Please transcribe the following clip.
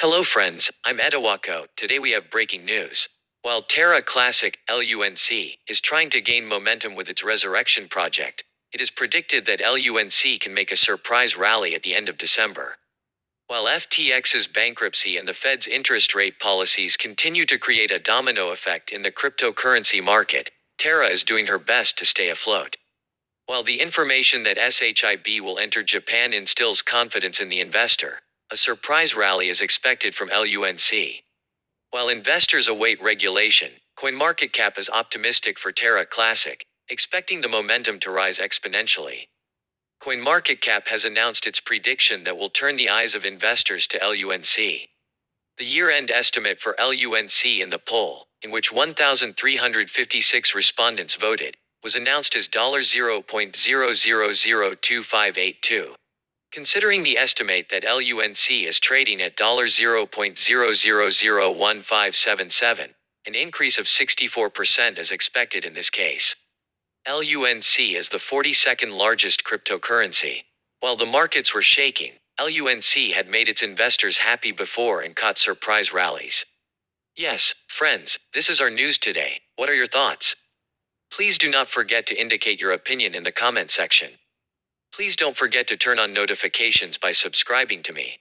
Hello friends, I'm EdiWako. Today we have breaking news. While Terra Classic, LUNC, is trying to gain momentum with its resurrection project, it is predicted that LUNC can make a surprise rally at the end of December. While FTX's bankruptcy and the Fed's interest rate policies continue to create a domino effect in the cryptocurrency market, Terra is doing her best to stay afloat. While the information that SHIB will enter Japan instills confidence in the investor, a surprise rally is expected from LUNC. While investors await regulation, CoinMarketCap is optimistic for Terra Classic, expecting the momentum to rise exponentially. CoinMarketCap has announced its prediction that will turn the eyes of investors to LUNC. The year-end estimate for LUNC in the poll, in which 1,356 respondents voted, was announced as $0.000258. Considering the estimate that LUNC is trading at $0.000157, an increase of 64% is expected in this case. LUNC is the 42nd largest cryptocurrency. While the markets were shaking, LUNC had made its investors happy before and caught surprise rallies. Yes, friends, this is our news today. What are your thoughts? Please do not forget to indicate your opinion in the comment section. Please don't forget to turn on notifications by subscribing to me.